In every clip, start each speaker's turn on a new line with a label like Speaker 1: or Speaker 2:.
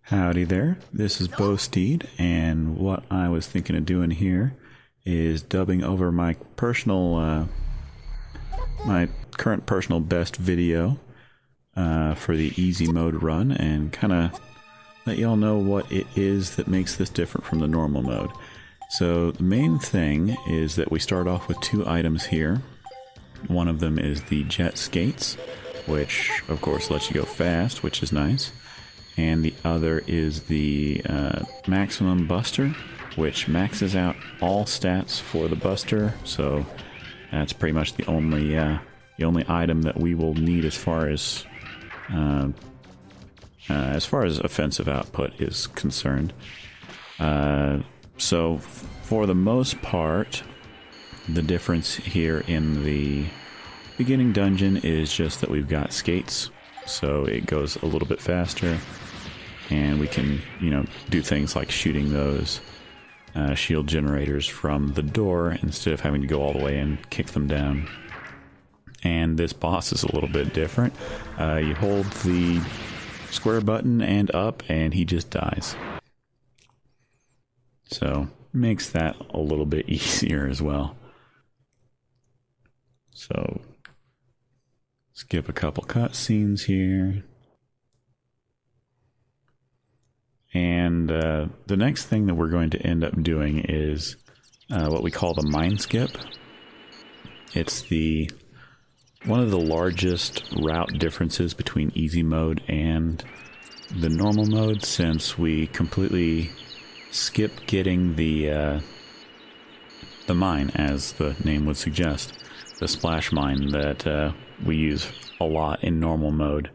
Speaker 1: Howdy there, this is Bo Steed, and what I was thinking of doing here is dubbing over my current personal best video for the easy mode run, and kind of let y'all know what it is that makes this different from the normal mode. So the main thing is that we start off with two items here. One of them is the jet skates, which of course lets you go fast, which is nice. And the other is the maximum buster, which maxes out all stats for the buster. So that's pretty much the only item that we will need as far as offensive output is concerned. So for the most part, the difference here in the beginning dungeon is just that we've got skates, so it goes a little bit faster. And we can, do things like shooting those shield generators from the door instead of having to go all the way and kick them down. And this boss is a little bit different. You hold the square button and up, and he just dies. So, makes that a little bit easier as well. So, skip a couple cutscenes here. And the next thing that we're going to end up doing is what we call the mine skip. It's one of the largest route differences between easy mode and the normal mode, since we completely skip getting the mine, as the name would suggest, the splash mine that we use a lot in normal mode.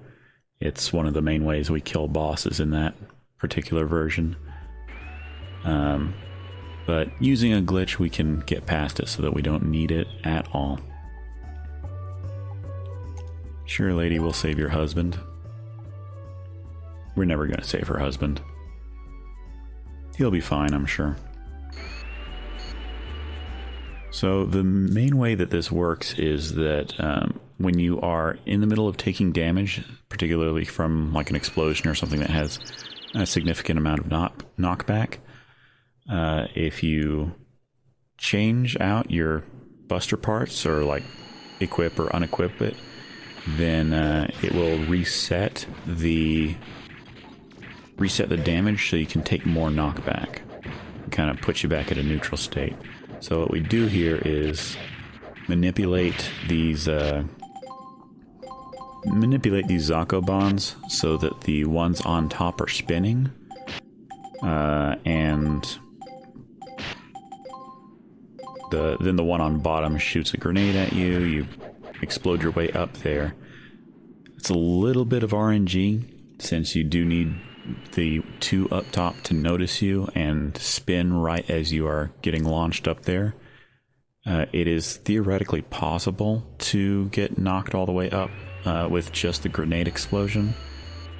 Speaker 1: It's one of the main ways we kill bosses in that particular version, but using a glitch we can get past it so that we don't need it at all. Sure, lady, we'll save your husband. We're never gonna save her husband. He'll be fine, I'm sure. So the main way that this works is that when you are in the middle of taking damage, particularly from like an explosion or something that has a significant amount of knockback, if you change out your buster parts, or like equip or unequip it, then it will reset the damage so you can take more knockback. Kind of put you back at a neutral state. So what we do here is manipulate these Zako bonds so that the ones on top are spinning, and then the one on bottom shoots a grenade at you. You explode your way up there. It's a little bit of RNG, since you do need the two up top to notice you and spin right as you are getting launched up there. It is theoretically possible to get knocked all the way up with just the grenade explosion,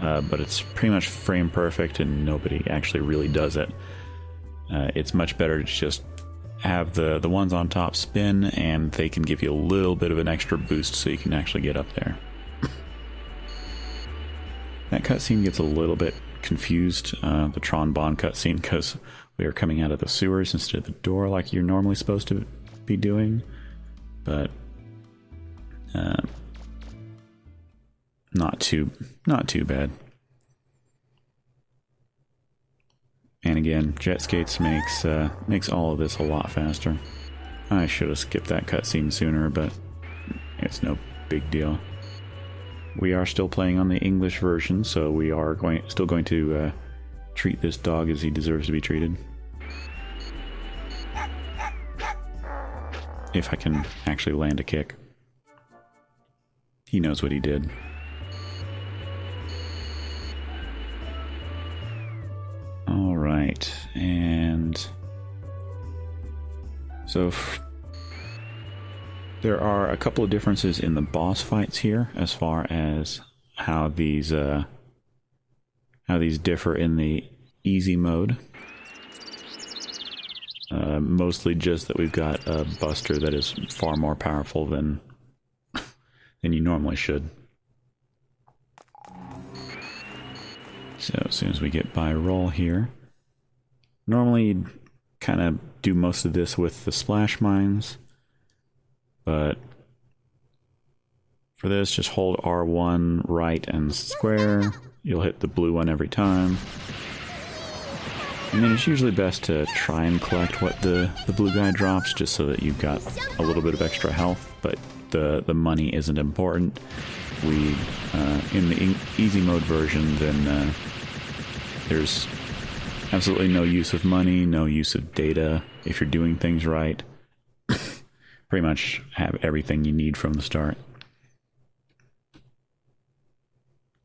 Speaker 1: but it's pretty much frame perfect and nobody actually really does it. It's much better to just have the ones on top spin, and they can give you a little bit of an extra boost so you can actually get up there. That cutscene gets a little bit confused, the Tron Bond cutscene, because we are coming out of the sewers instead of the door like you're normally supposed to be doing, but not too bad. And again, jet skates makes all of this a lot faster. I should have skipped that cutscene sooner, but it's no big deal. We are still playing on the English version, so we are still going to treat this dog as he deserves to be treated. If I can actually land a kick. He knows what he did. Alright, and so there are a couple of differences in the boss fights here as far as how these differ in the easy mode. Mostly just that we've got a buster that is far more powerful than you normally should. So as soon as we get by roll here, normally you'd kind of do most of this with the splash mines, but for this, just hold R1 right and square. You'll hit the blue one every time. And then it's usually best to try and collect what the blue guy drops, just so that you've got a little bit of extra health, but the money isn't important. We, in the easy mode version, then there's absolutely no use of money, no use of data. If you're doing things right, pretty much have everything you need from the start.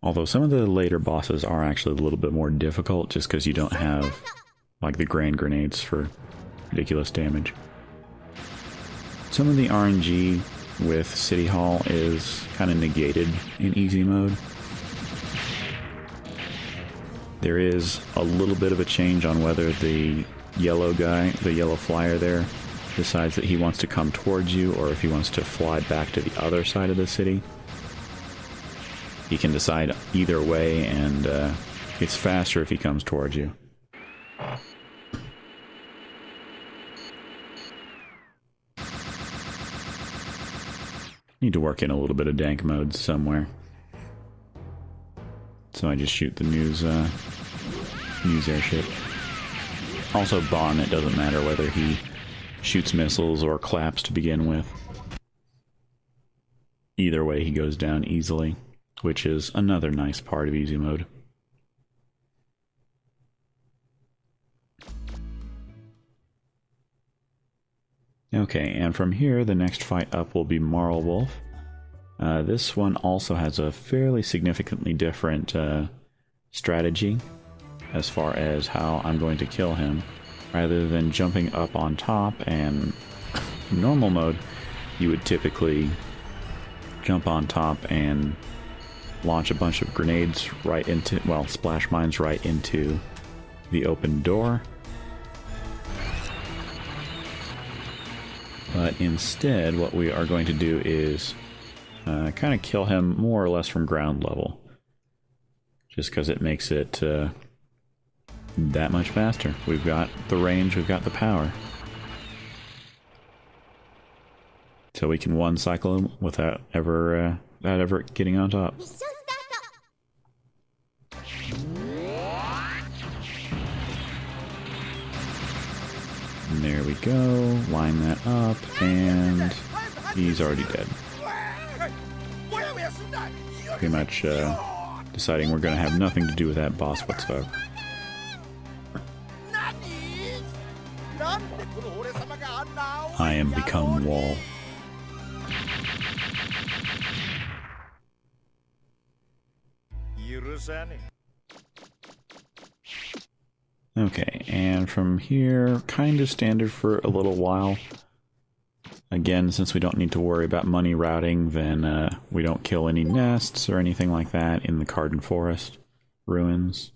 Speaker 1: Although some of the later bosses are actually a little bit more difficult, just because you don't have, like, the grand grenades for ridiculous damage. Some of the RNG with City Hall is kind of negated in easy mode. There is a little bit of a change on whether the yellow guy, the yellow flyer there, decides that he wants to come towards you, or if he wants to fly back to the other side of the city. He can decide either way, and it's faster if he comes towards you. Need to work in a little bit of dank mode somewhere. So I just shoot the news airship. Also Bon, it doesn't matter whether he shoots missiles or claps to begin with. Either way, he goes down easily, which is another nice part of easy mode. Okay, and from here, the next fight up will be Marl Wolf. This one also has a fairly significantly different strategy as far as how I'm going to kill him. Rather than jumping up on top, and in normal mode, you would typically jump on top and launch a bunch of grenades right into, well, splash mines right into the open door. But instead, what we are going to do is kind of kill him more or less from ground level. Just because it makes it that much faster. We've got the range, we've got the power. So we can one cycle him without ever getting on top. And there we go, line that up, and he's already dead. Pretty much deciding we're going to have nothing to do with that boss whatsoever. I am become wall. Okay, and from here, kind of standard for a little while. Again, since we don't need to worry about money routing, then we don't kill any nests or anything like that in the Carden Forest ruins.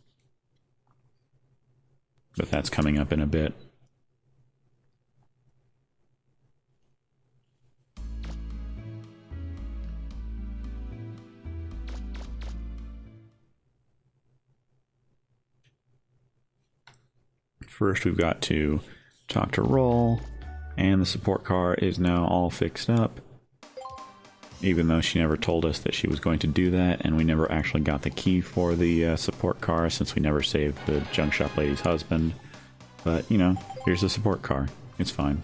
Speaker 1: But that's coming up in a bit. First, we've got to talk to Roll, and the support car is now all fixed up. Even though she never told us that she was going to do that, and we never actually got the key for the support car since we never saved the junk shop lady's husband. But, you know, here's the support car. It's fine.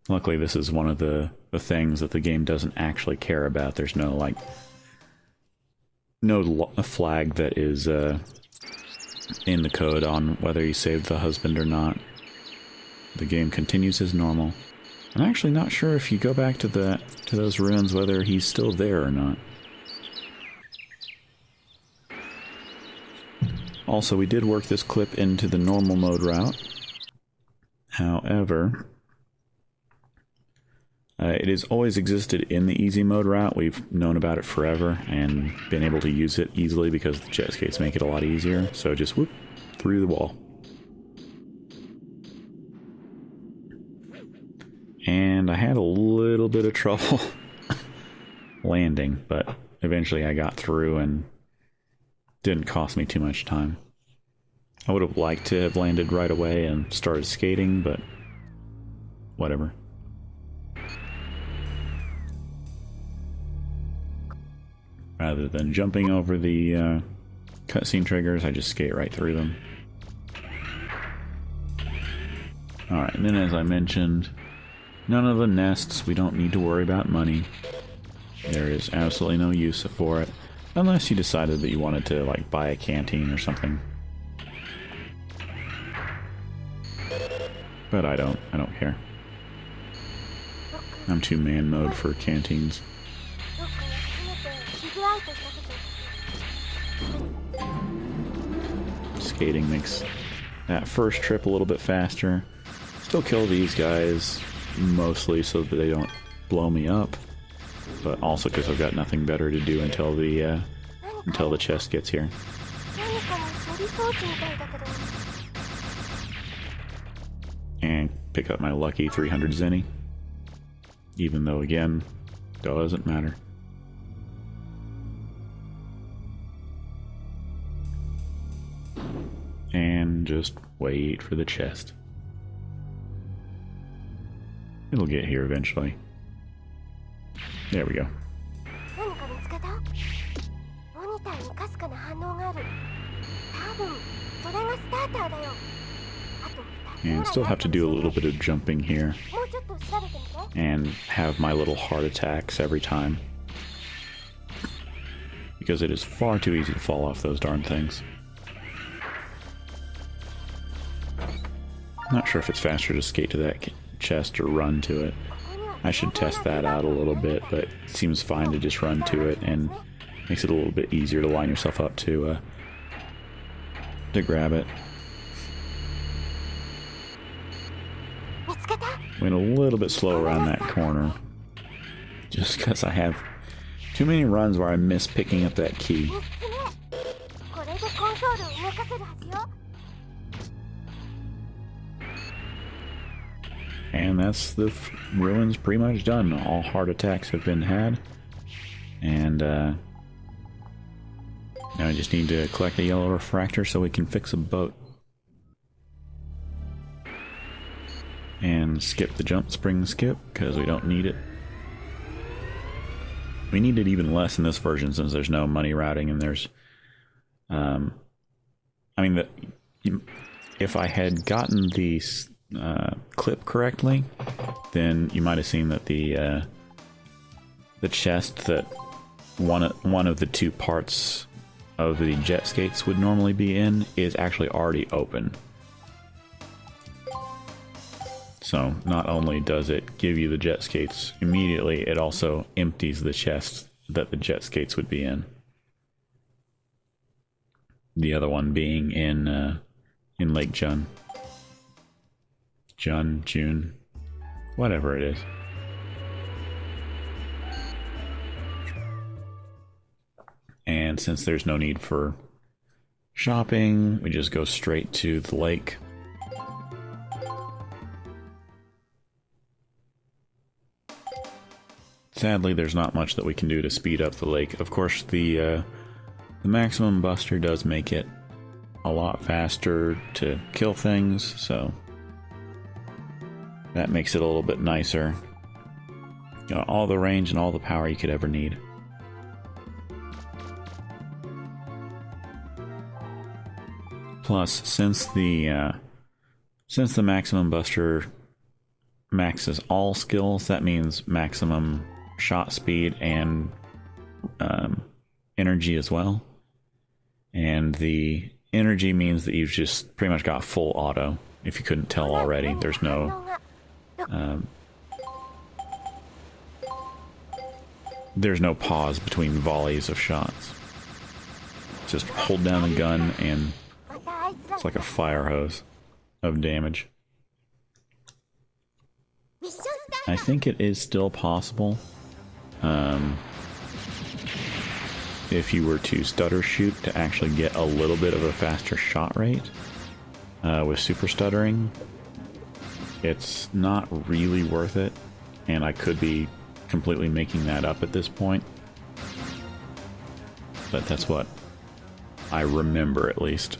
Speaker 1: Luckily, this is one of the things that the game doesn't actually care about. There's no, like, no flag that is in the code on whether you saved the husband or not. The game continues as normal. I'm actually not sure if you go back to those ruins whether he's still there or not. Also, we did work this clip into the normal mode route. However, it has always existed in the easy mode route. We've known about it forever and been able to use it easily because the jet skates make it a lot easier. So just whoop, through the wall. And I had a little bit of trouble landing, but eventually I got through and didn't cost me too much time. I would have liked to have landed right away and started skating, but whatever. Rather than jumping over the cutscene triggers, I just skate right through them. Alright, and then as I mentioned, none of the nests, we don't need to worry about money. There is absolutely no use for it, unless you decided that you wanted to, like, buy a canteen or something. But I don't care. I'm too man mode for canteens. Skating makes that first trip a little bit faster. Still kill these guys mostly so that they don't blow me up, but also because I've got nothing better to do until the chest gets here. And pick up my lucky 300 zenny, even though again, doesn't matter. And just wait for the chest. It'll get here eventually. There we go. And still have to do a little bit of jumping here. And have my little heart attacks every time. Because it is far too easy to fall off those darn things. Not sure if it's faster to skate to that chest or run to it. I should test that out a little bit, but it seems fine to just run to it, and makes it a little bit easier to line yourself up to grab it. Went a little bit slow around that corner, just because I have too many runs where I miss picking up that key. And that's the ruins pretty much done. All heart attacks have been had. And now I just need to collect a yellow refractor so we can fix a boat. And skip the jump spring skip, because we don't need it. We need it even less in this version since there's no money routing and there's... if I had gotten the clip correctly, then you might have seen that the chest that one of the two parts of the jet skates would normally be in is actually already open. So not only does it give you the jet skates immediately, it also empties the chest that the jet skates would be in. The other one being in Lake June, whatever it is. And since there's no need for shopping, we just go straight to the lake. Sadly, there's not much that we can do to speed up the lake. Of course, the maximum buster does make it a lot faster to kill things, so that makes it a little bit nicer. Got all the range and all the power you could ever need. Plus, since the maximum buster maxes all skills, that means maximum shot speed and energy as well. And the energy means that you've just pretty much got full auto. If you couldn't tell already, there's no pause between volleys of shots. Just hold down the gun and it's like a fire hose of damage. I think it is still possible, if you were to stutter shoot, to actually get a little bit of a faster shot rate with super stuttering. It's not really worth it, and I could be completely making that up at this point. but that's what I remember at least.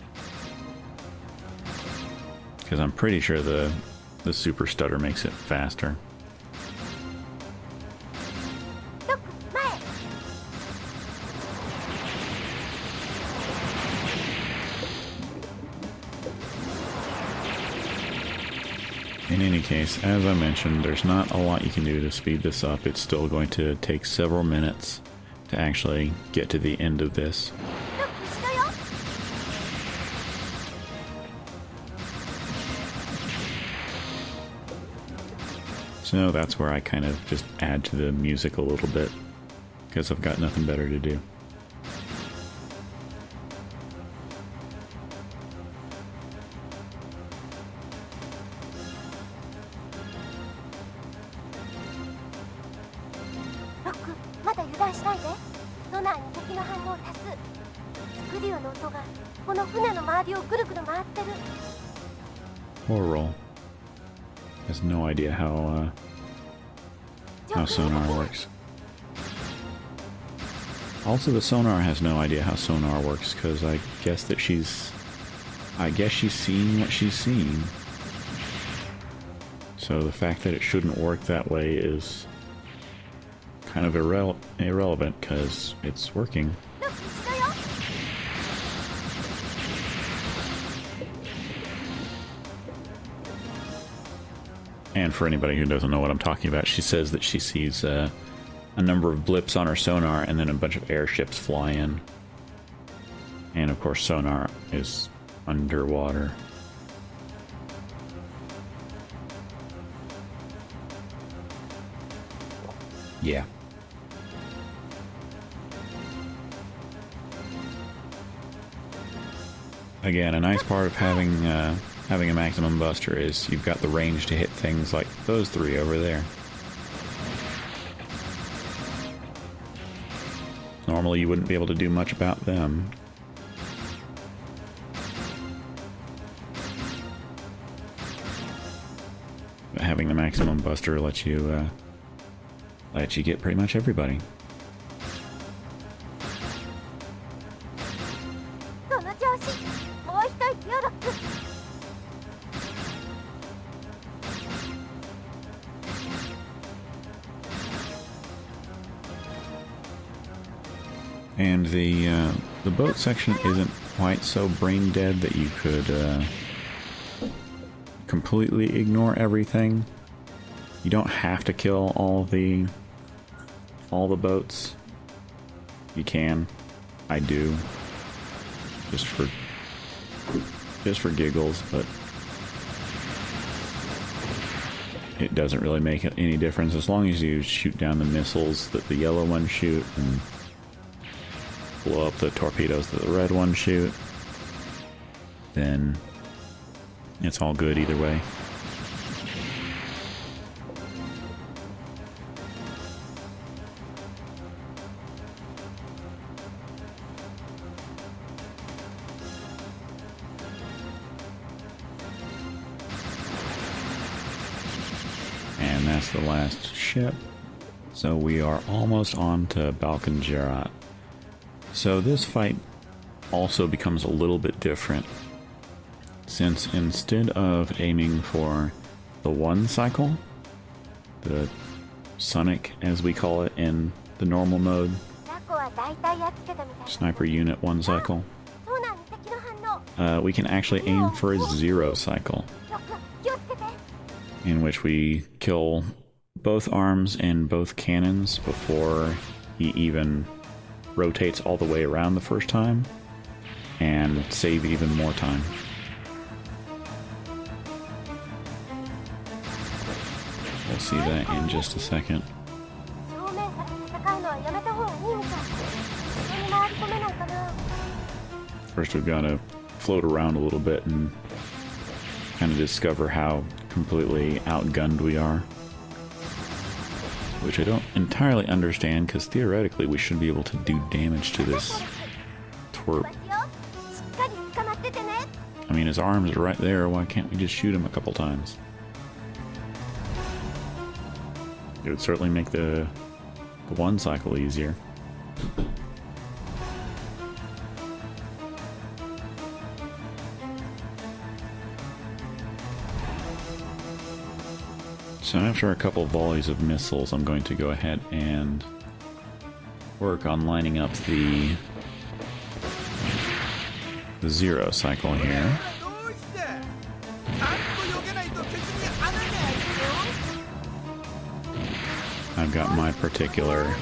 Speaker 1: Because I'm pretty sure the super stutter makes it faster. In any case, as I mentioned, there's not a lot you can do to speed this up. It's still going to take several minutes to actually get to the end of this. So that's where I kind of just add to the music a little bit, because I've got nothing better to do. Poor roll. Has no idea how sonar works. Also, the sonar has no idea how sonar works, because I guess she's seeing what she's seeing. So the fact that it shouldn't work that way is kind of irrelevant, because it's working. And for anybody who doesn't know what I'm talking about, she says that she sees a number of blips on her sonar, and then a bunch of airships fly in. And of course, sonar is underwater. Yeah. Again, a nice part of having a maximum buster is you've got the range to hit things like those three over there. Normally you wouldn't be able to do much about them. But having the maximum buster lets you get pretty much everybody. And the boat section isn't quite so brain dead that you could completely ignore everything. You don't have to kill all the boats. You can. I do. Just for giggles, but it doesn't really make any difference as long as you shoot down the missiles that the yellow ones shoot and blow up the torpedoes that the red ones shoot. Then it's all good either way. And that's the last ship. So we are almost on to Balkanjarat. So this fight also becomes a little bit different, since instead of aiming for the one cycle, the Sonic as we call it in the normal mode, sniper unit one cycle, we can actually aim for a 0 cycle, in which we kill both arms and both cannons before he even rotates all the way around the first time, and save even more time. We'll see that in just a second. First we've got to float around a little bit and kind of discover how completely outgunned we are. Which I don't entirely understand, because theoretically we should be able to do damage to this twerp. I mean, his arms are right there, why can't we just shoot him a couple times? It would certainly make the one cycle easier. So after a couple volleys of missiles, I'm going to go ahead and work on lining up the zero cycle here. I've got my particular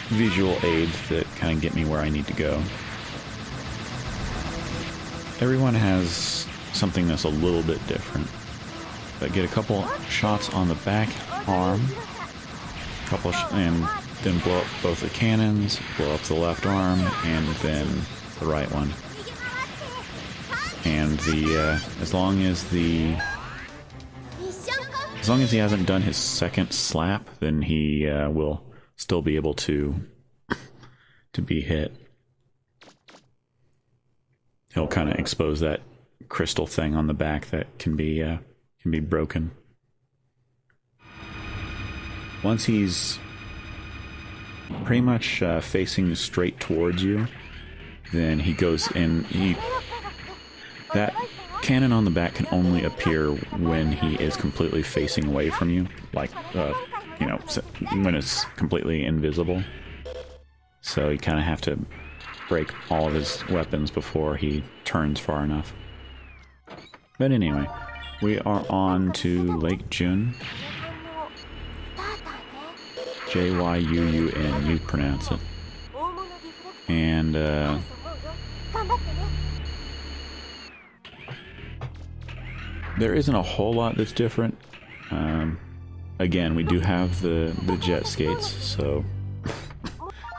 Speaker 1: visual aids that kind of get me where I need to go. Everyone has something that's a little bit different. But get a couple shots on the back arm, and then blow up both the cannons, blow up the left arm, and then the right one. And as long as he hasn't done his second slap, then he will still be able to be hit. He'll kind of expose that crystal thing on the back that can be broken. Once he's pretty much facing straight towards you, then he goes in. That cannon on the back can only appear when he is completely facing away from you, like when it's completely invisible. So you kind of have to break all of his weapons before he turns far enough. But anyway, we are on to Lake Jun. Jyuun, you pronounce it. And there isn't a whole lot that's different. Again, we do have the jet skates, so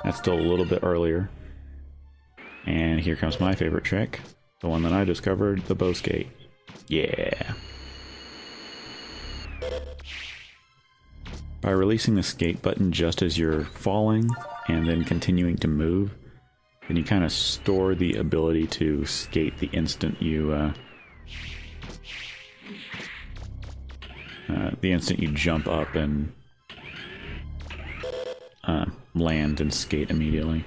Speaker 1: that's still a little bit earlier. And here comes my favorite trick, the one that I discovered, the bow skate. Yeah! By releasing the skate button just as you're falling, and then continuing to move, then you kind of store the ability to skate the instant you jump up and land and skate immediately.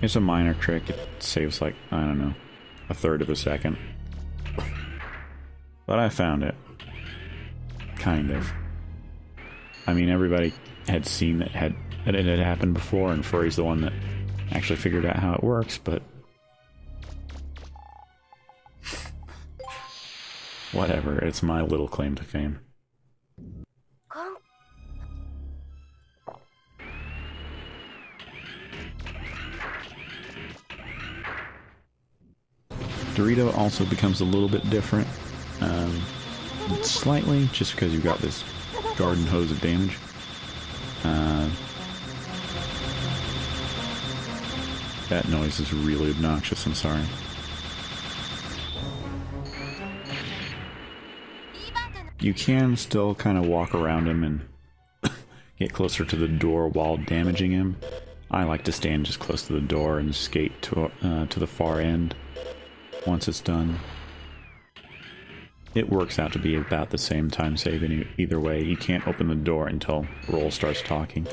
Speaker 1: It's a minor trick. It saves like, I don't know, a third of a second. But I found it. Kind of. I mean, everybody had seen that it had happened before, and Furry's the one that actually figured out how it works, but whatever, it's my little claim to fame. Dorito also becomes a little bit different, slightly, just because you've got this garden hose of damage. That noise is really obnoxious, I'm sorry. You can still kind of walk around him and get closer to the door while damaging him. I like to stand just close to the door and skate to the far end once it's done. It works out to be about the same time save either way. You can't open the door until Roll starts talking.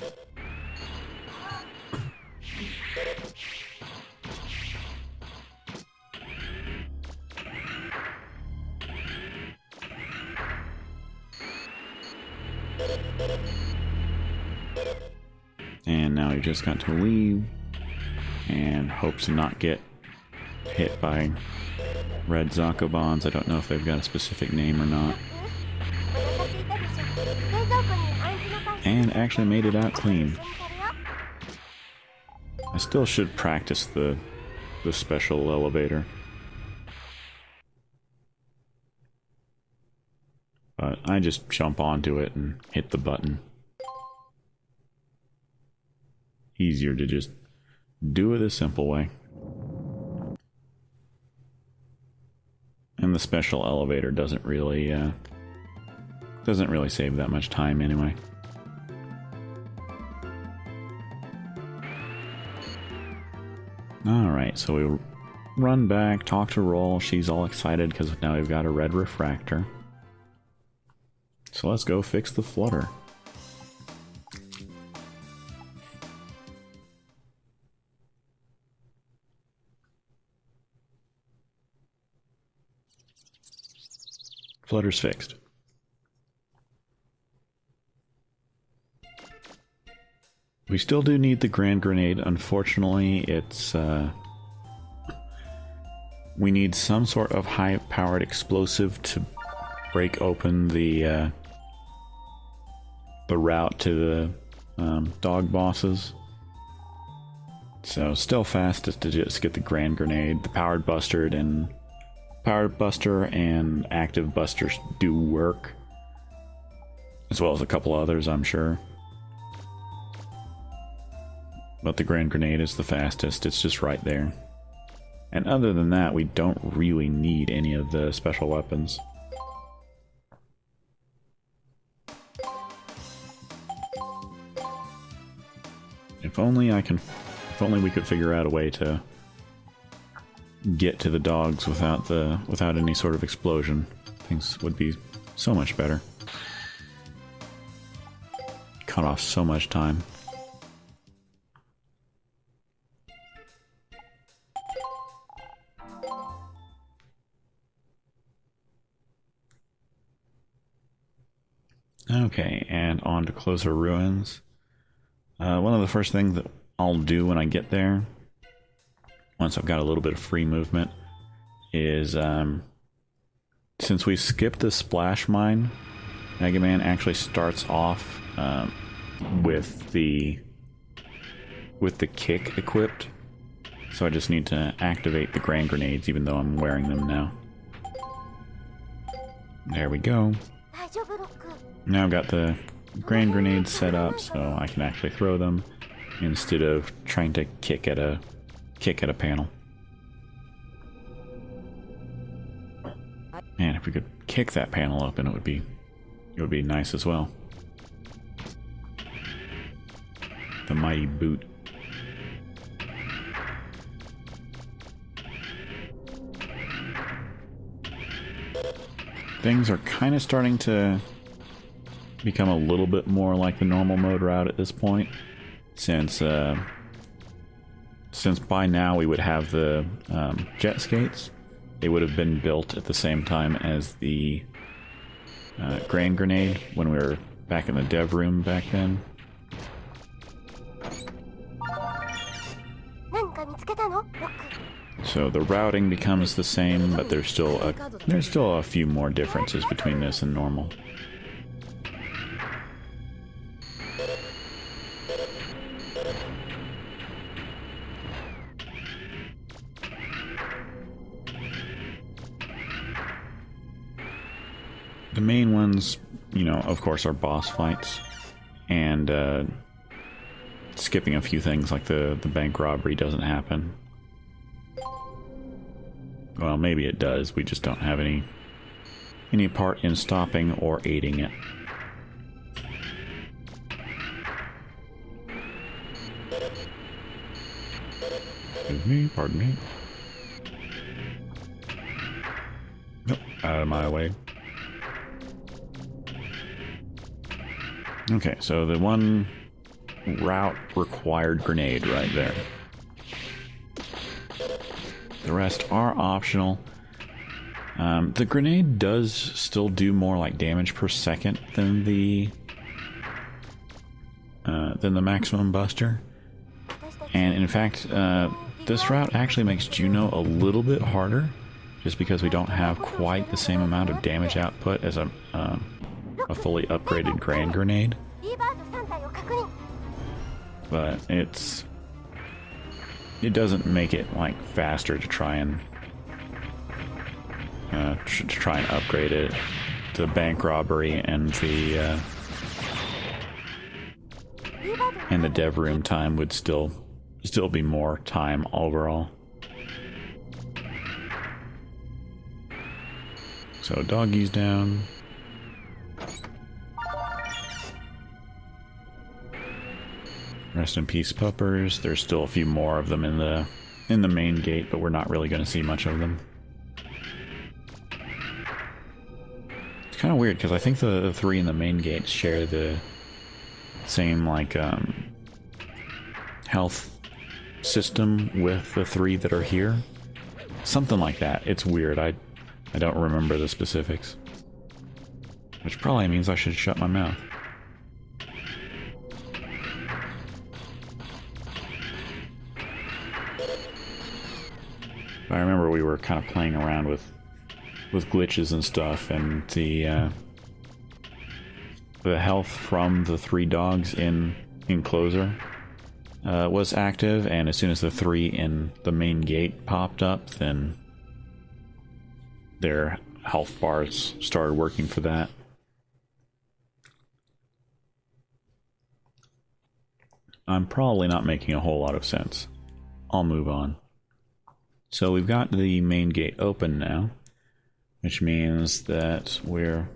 Speaker 1: And now you just got to leave and hope to not get hit by red Zakobans. I don't know if they've got a specific name or not. And actually made it out clean. I still should practice the special elevator. But I just jump onto it and hit the button. Easier to just do it a simple way. And the special elevator doesn't really save that much time anyway. Alright, so we run back, talk to Roll. She's all excited because now we've got a red refractor. So let's go fix the flutter. Flutter's fixed. We still do need the Grand Grenade. Unfortunately, it's... we need some sort of high-powered explosive to break open the route to the dog bosses. So still fastest to just get the Grand Grenade. The Powered Buster and Active Busters do work, as well as a couple others, I'm sure. But the Grand Grenade is the fastest. It's just right there. And other than that, we don't really need any of the special weapons. If only we could figure out a way to get to the dogs without any sort of explosion. Things would be so much better. Cut off so much time. Okay, and on to Closer Ruins. One of the first things that I'll do when I get there, once I've got a little bit of free movement, is since we skipped the splash mine, Mega Man actually starts off with the kick equipped. So I just need to activate the Grand Grenades, even though I'm wearing them now. There we go. Now I've got the Grand Grenades set up, so I can actually throw them instead of trying to kick at a panel. Man, if we could kick that panel open, it would be nice as well. The mighty boot. Things are kind of starting to become a little bit more like the normal mode route at this point, since by now we would have the jet skates. They would have been built at the same time as the Grand Grenade when we were back in the dev room back then. So the routing becomes the same, but there's still a few more differences between this and normal. The main ones, you know, of course, are boss fights, and skipping a few things like the bank robbery doesn't happen. Well, maybe it does. We just don't have any part in stopping or aiding it. Excuse me, pardon me. Nope, out of my way. Okay, so the one route required grenade right there. The rest are optional. The grenade does still do more like damage per second than the maximum buster, and in fact, this route actually makes Juno a little bit harder, just because we don't have quite the same amount of damage output as a fully upgraded Grand Grenade. But it doesn't make it like faster to try and upgrade it. The bank robbery and the dev room time would still be more time overall. So doggy's down. Rest in peace, puppers. There's still a few more of them in the main gate, but we're not really going to see much of them. It's kind of weird because I think the three in the main gate share the same like health system with the three that are here. Something like that. It's weird. I don't remember the specifics. Which probably means I should shut my mouth. I remember we were kind of playing around with glitches and stuff, and the health from the 3 dogs in Closer was active, and as soon as the 3 in the main gate popped up, then their health bars started working for that. I'm probably not making a whole lot of sense. I'll move on. So we've got the main gate open now, which means that we're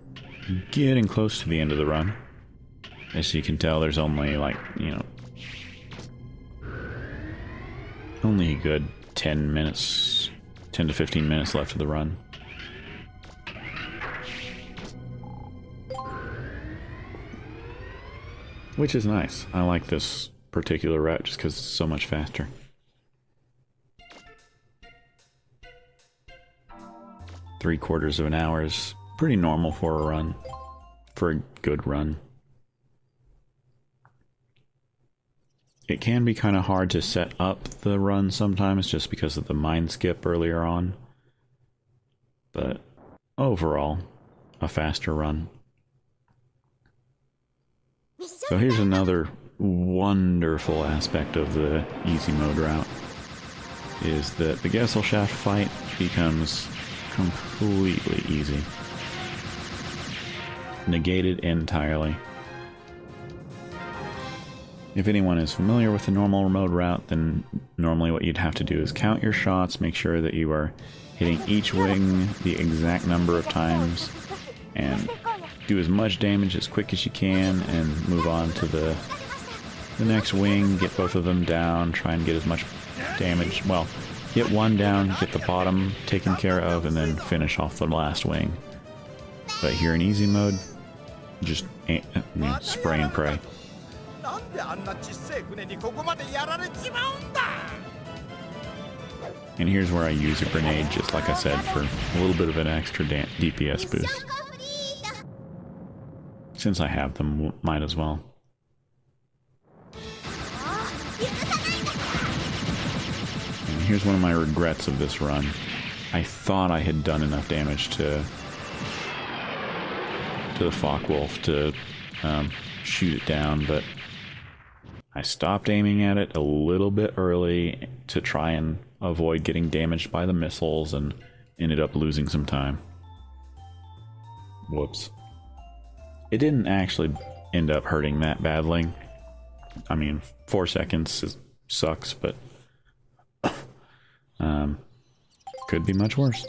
Speaker 1: getting close to the end of the run. As you can tell, there's only, like, you know, only a good 10 minutes, 10 to 15 minutes left of the run. Which is nice. I like this particular route just because it's so much faster. Three-quarters of an hour is pretty normal for a run. For a good run. It can be kind of hard to set up the run sometimes just because of the mind skip earlier on. But overall, a faster run. So here's another wonderful aspect of the easy mode route, is that the Gesellschaft fight becomes completely easy. Negated entirely. If anyone is familiar with the normal mode route, then normally what you'd have to do is count your shots, make sure that you are hitting each wing the exact number of times, and do as much damage as quick as you can, and move on to the next wing, get both of them down, try and get as much damage, well, get one down, get the bottom taken care of, and then finish off the last wing. But here in easy mode, just spray and pray. And here's where I use a grenade, just like I said, for a little bit of an extra DPS boost. Since I have them, might as well. And here's one of my regrets of this run. I thought I had done enough damage to the Focke-Wulf to shoot it down, but I stopped aiming at it a little bit early to try and avoid getting damaged by the missiles, and ended up losing some time. Whoops. It didn't actually end up hurting that badly. I mean, 4 seconds sucks, but could be much worse.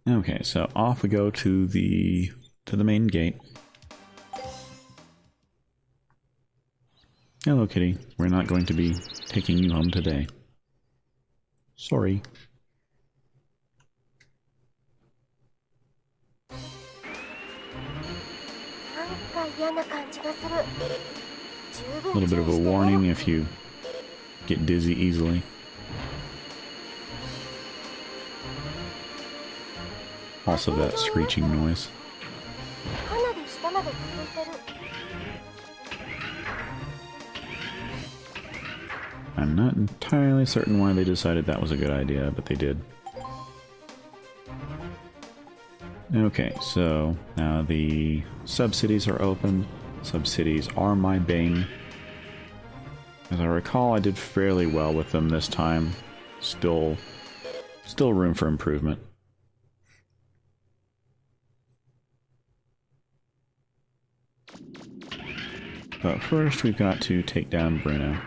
Speaker 1: Okay, so off we go to the main gate. Hello, kitty. We're not going to be taking you home today. Sorry. A little bit of a warning if you get dizzy easily. Also that screeching noise. I'm not entirely certain why they decided that was a good idea, but they did. Okay, so now the sub-cities are open. Sub-cities are my bane. As I recall, I did fairly well with them this time. Still room for improvement. But first we've got to take down Bruno.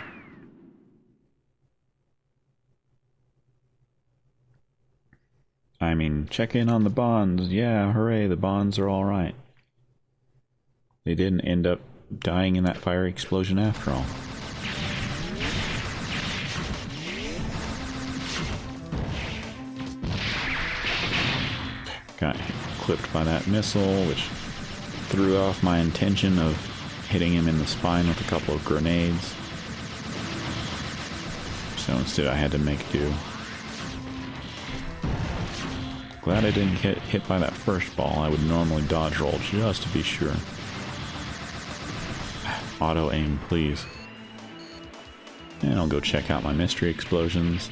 Speaker 1: I mean, check in on the bonds. Yeah, hooray, the bonds are alright. They didn't end up dying in that fire explosion after all. Got clipped by that missile, which threw off my intention of hitting him in the spine with a couple of grenades. So instead I had to make do. Glad I didn't get hit by that first ball. I would normally dodge roll just to be sure. Auto aim, please. And I'll go check out my mystery explosions.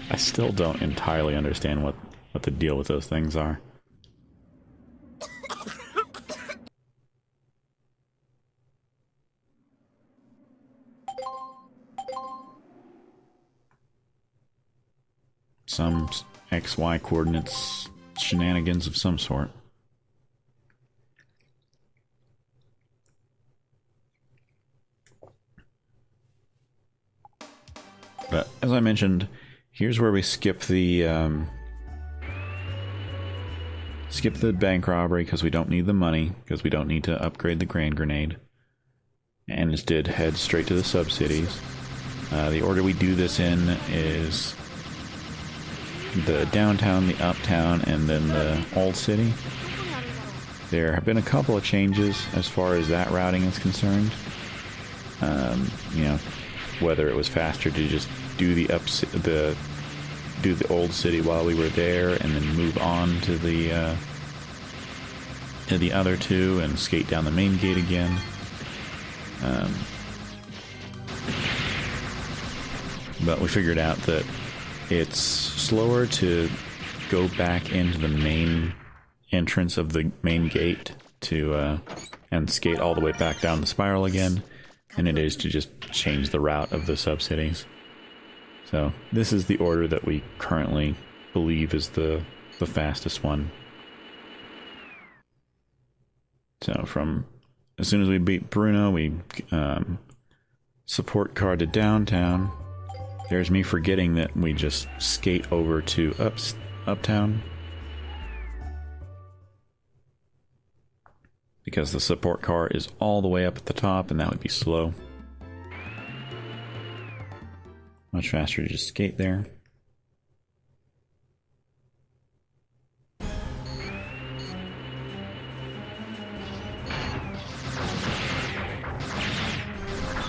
Speaker 1: I still don't entirely understand what the deal with those things are. Some XY coordinates shenanigans of some sort. But as I mentioned, here's where we skip the bank robbery because we don't need the money, because we don't need to upgrade the grand grenade, and instead head straight to the sub-cities. The order we do this in is the downtown, the uptown, and then the old city. There have been a couple of changes as far as that routing is concerned. You know, whether it was faster to just do the old city while we were there, and then move on to the other two and skate down the main gate again. But we figured out that it's slower to go back into the main entrance of the main gate to and skate all the way back down the spiral again than it is to just change the route of the sub-cities. So this is the order that we currently believe is the fastest one. So from as soon as we beat Bruno, we support car to downtown. There's me forgetting that we just skate over to uptown. Because the support car is all the way up at the top, and that would be slow. Much faster to just skate there.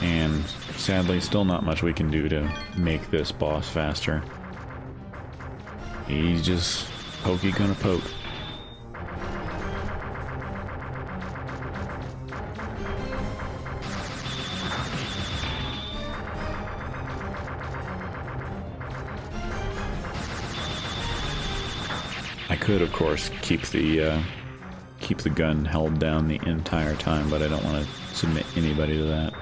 Speaker 1: And sadly, still not much we can do to make this boss faster. He's just pokey gonna poke. I could, of course, keep the gun held down the entire time, but I don't want to submit anybody to that.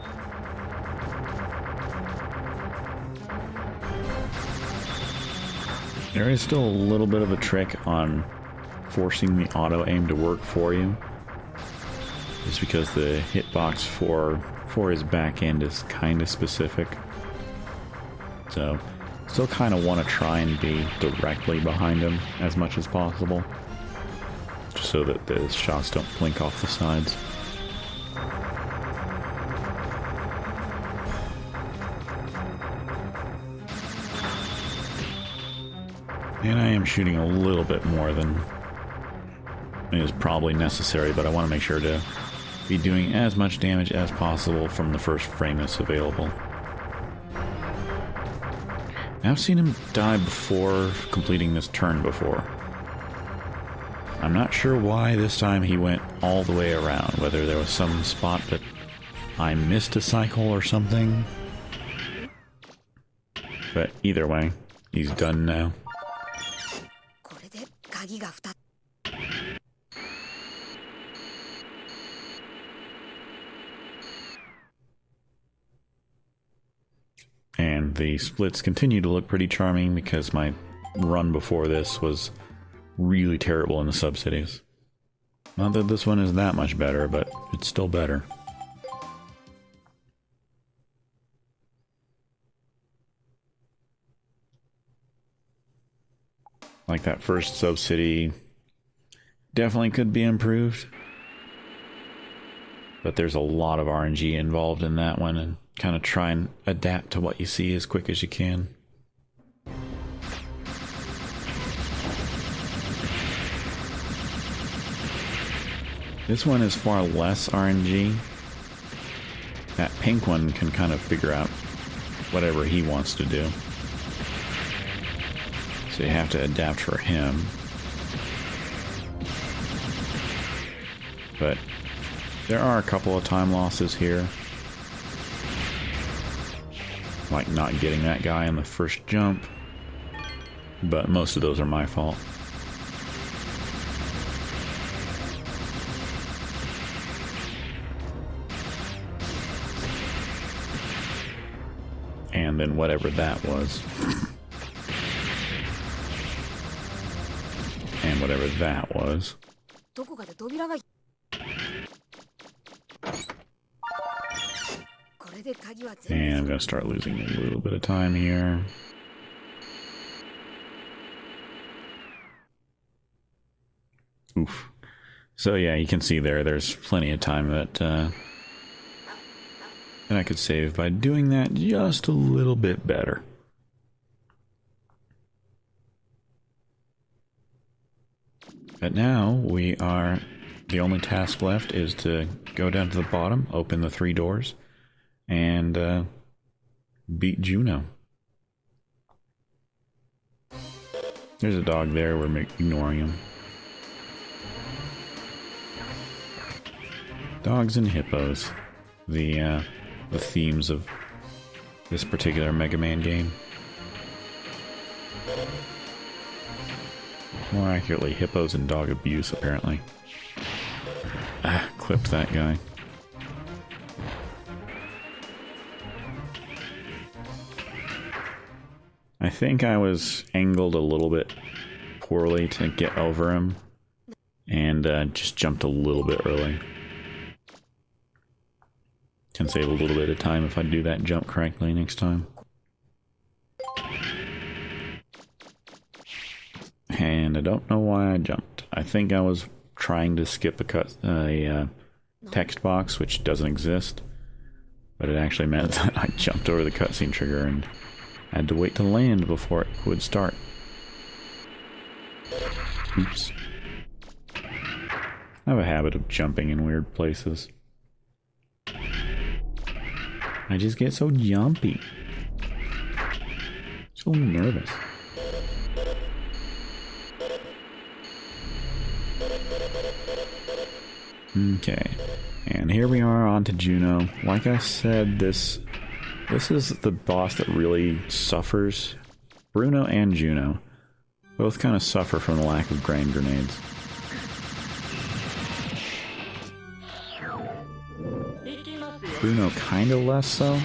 Speaker 1: There is still a little bit of a trick on forcing the auto aim to work for you, just because the hitbox for his back end is kind of specific. So, still kind of want to try and be directly behind him as much as possible, just so that the shots don't blink off the sides. And I am shooting a little bit more than is probably necessary, but I want to make sure to be doing as much damage as possible from the first frame that's available. I've seen him die before completing this turn before. I'm not sure why this time he went all the way around, whether there was some spot that I missed a cycle or something. But either way, he's done now. And the splits continue to look pretty charming because my run before this was really terrible in the sub-cities. Not that this one is that much better, but it's still better. Like that first sub-city definitely could be improved. But there's a lot of RNG involved in that one, and kind of try and adapt to what you see as quick as you can. This one is far less RNG. That pink one can kind of figure out whatever he wants to do. So you have to adapt for him. But there are a couple of time losses here. Like not getting that guy on the first jump. But most of those are my fault. And then whatever that was. And whatever that was. And I'm going to start losing a little bit of time here. Oof. So yeah, you can see there's plenty of time that I could save by doing that just a little bit better. But now the only task left is to go down to the bottom, open the 3 doors, and beat Juno. There's a dog there, we're ignoring him. Dogs and hippos, the themes of this particular Mega Man game. More accurately, hippos and dog abuse, apparently. Ah, clipped that guy. I think I was angled a little bit poorly to get over him, and just jumped a little bit early. Can save a little bit of time if I do that jump correctly next time. And I don't know why I jumped. I think I was trying to skip a text box, which doesn't exist. But it actually meant that I jumped over the cutscene trigger and had to wait to land before it would start. Oops. I have a habit of jumping in weird places. I just get so jumpy. So nervous. Okay, and here we are on to Juno. Like I said, this is the boss that really suffers. Bruno and Juno both kind of suffer from the lack of grand grenades. Bruno kind of less so,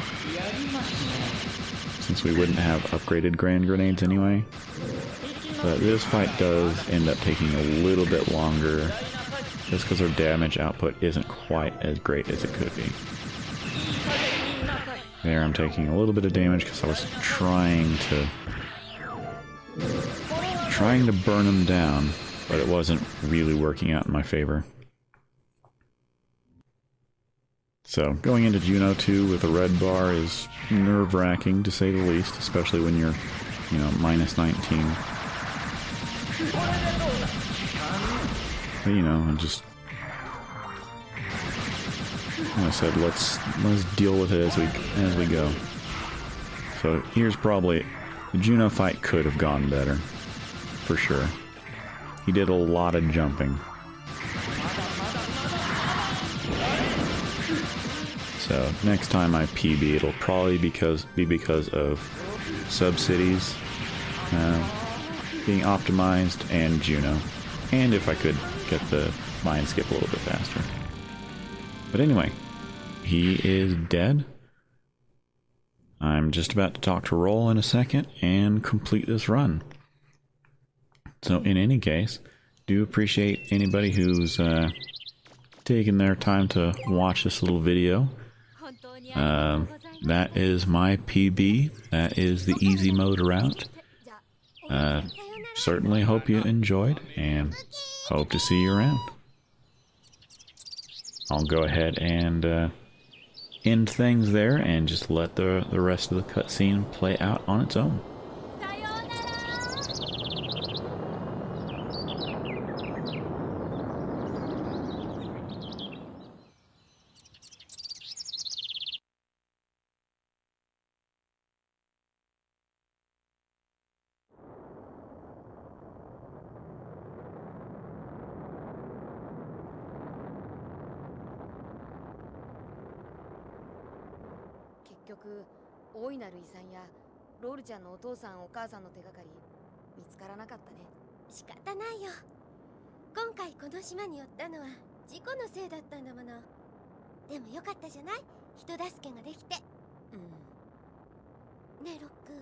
Speaker 1: since we wouldn't have upgraded grand grenades anyway. But this fight does end up taking a little bit longer, just because our damage output isn't quite as great as it could be. There, I'm taking a little bit of damage because I was trying to burn him down, but it wasn't really working out in my favor. So, going into Juno 2 with a red bar is nerve-wracking, to say the least, especially when you're, minus 19. But, I just... I said, let's deal with it as we go. So, here's probably... The Juno fight could have gone better. For sure. He did a lot of jumping. So next time I PB, it'll probably be because of subsidies being optimized and Juno, and if I could get the mind skip a little bit faster. But anyway, he is dead. I'm just about to talk to Roll in a second and complete this run. So in any case, do appreciate anybody who's taken their time to watch this little video. That is my PB. That is the easy mode route. Certainly hope you enjoyed, and hope to see you around. I'll go ahead and end things there and just let the rest of the cutscene play out on its own.
Speaker 2: 局大いなる遺産やロールちゃんのお父さんお母さんの手がかり見つからなかったね。
Speaker 3: 仕方ないよ。今回この島に寄ったのは事故のせいだったんだもの。でもよかったじゃない、人助けができて。
Speaker 2: うん。
Speaker 3: ねえロック、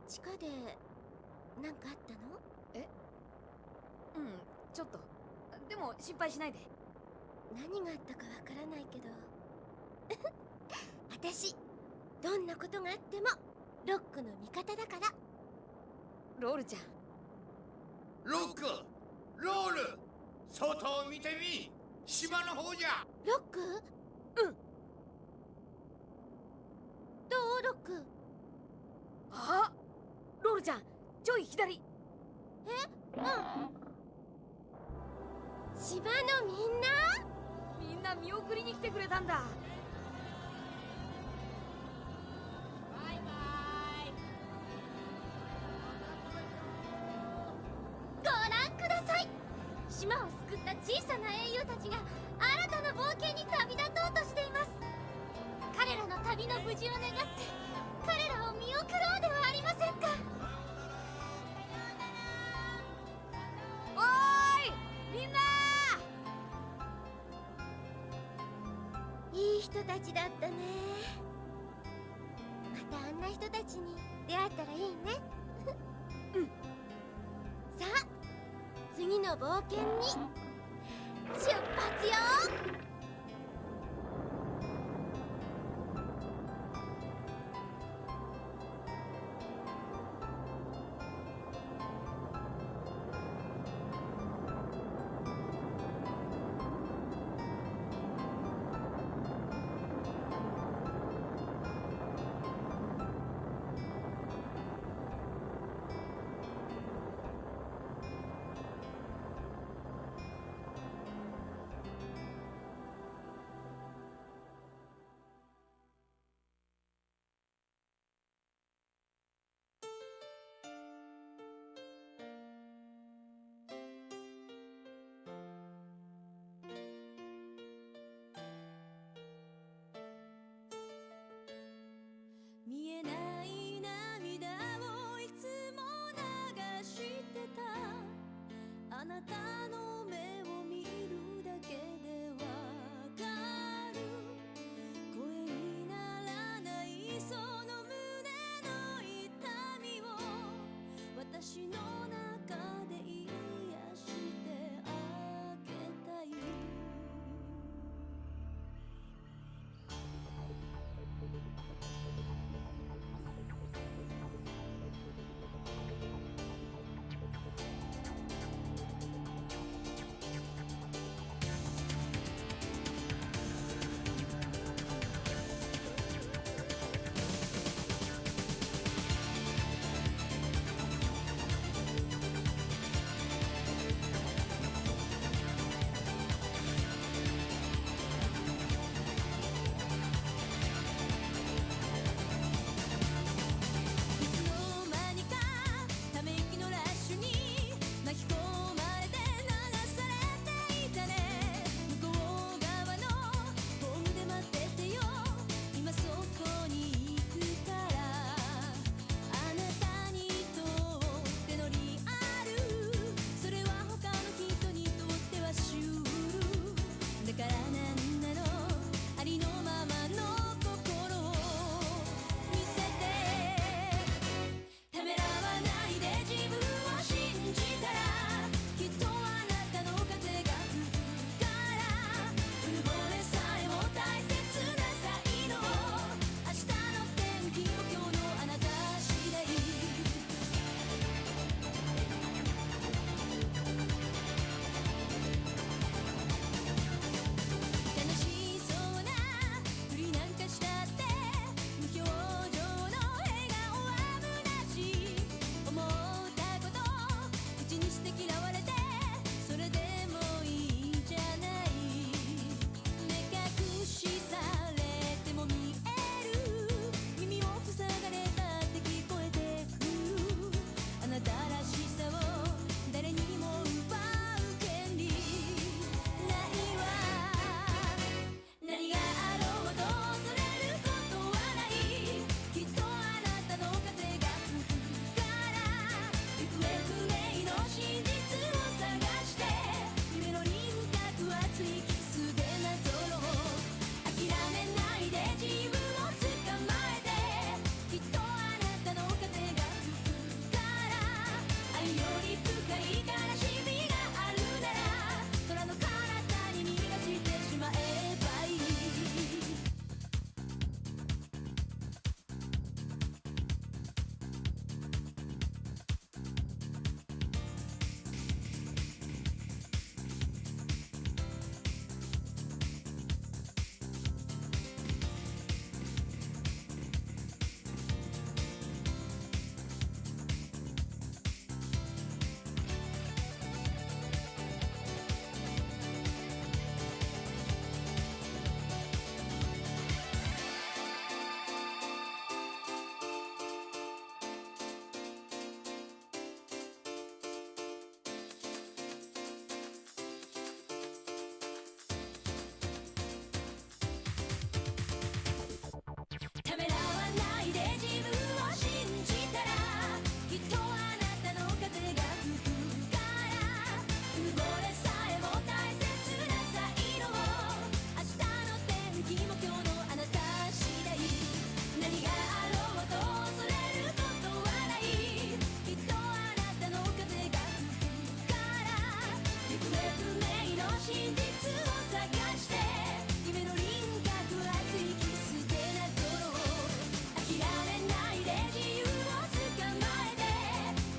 Speaker 3: 地下で何かあったの？
Speaker 2: うん、ちょっと。でも心配しないで。
Speaker 3: 何があったかわからないけど私どんなことがあってもロックの味方だから。
Speaker 2: ロールちゃん。
Speaker 4: ロック、ロール、外を見てみ。島の方じゃ。
Speaker 3: ロック？
Speaker 2: うん。
Speaker 3: どうロック？
Speaker 2: あ、ロールちゃん、ちょい左。
Speaker 3: うん。島のみんな
Speaker 2: 見送りに来てくれたんだ。
Speaker 3: バイバイ。ご覧ください。島を救った小さな英雄たちが新たな冒険に旅立とうとしています。彼らの旅の無事を願って彼らを見送ろうではありませんか。
Speaker 2: おーいみんな。
Speaker 3: いい人たちだったね。またあんな人たちに出会えたらいいね
Speaker 2: うん。
Speaker 3: さあ次の冒険に出発よ。
Speaker 5: 見えない涙をいつも流してた。あなたの目を見るだけでわかる。声にならないその胸の痛みを私の中で癒してあげたい。深い悲しみがあるなら空の彼方に逃がしてしまえばいいためらわないで自分を信じたらきっとあなたの風が吹くからうごれさえも大切な才能明日の天気も今日のあなた次第何があろうと恐れることはないきっとあなたの風が吹くから行方不明の真実を探して夢の輪郭熱いキスでなぞろう諦めないで自由を捕まえて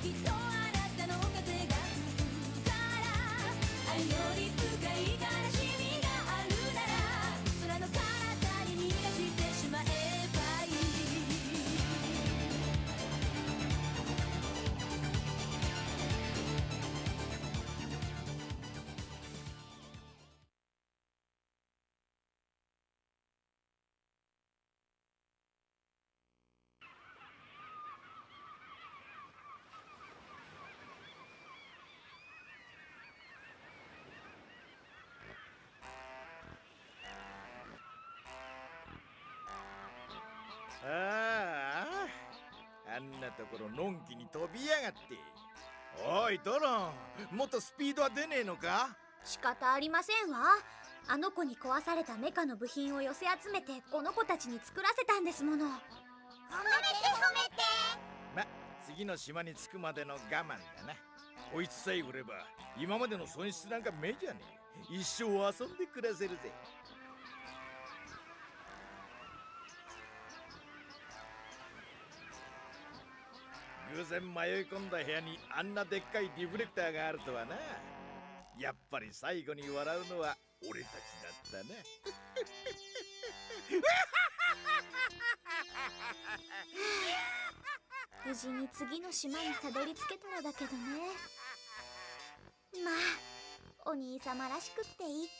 Speaker 5: きっとあなたの風が吹くから愛より深い悲しみがあるなら空の彼方に逃がしてしまえばいい
Speaker 4: ああ、あんなところのんきに飛びやがって。おいトロン、もっとスピードは出ねえのか？
Speaker 3: 仕方ありませんわ。あの子に壊されたメカの部品を寄せ集めてこの子たちに作らせたんですもの。
Speaker 5: 褒めて褒めて
Speaker 4: ま、次の島に着くまでの我慢だな。こいつさえ売れば今までの損失なんか目じゃねえ。一生遊んで暮らせるぜ。偶然迷い込んだ部屋にあんなでっかいリフレクターがあるとはな。やっぱり最後に笑うのは俺たちだったな。
Speaker 3: 無事に次の島にたどり着けたらだけどね。まあお兄様らしくっていいか。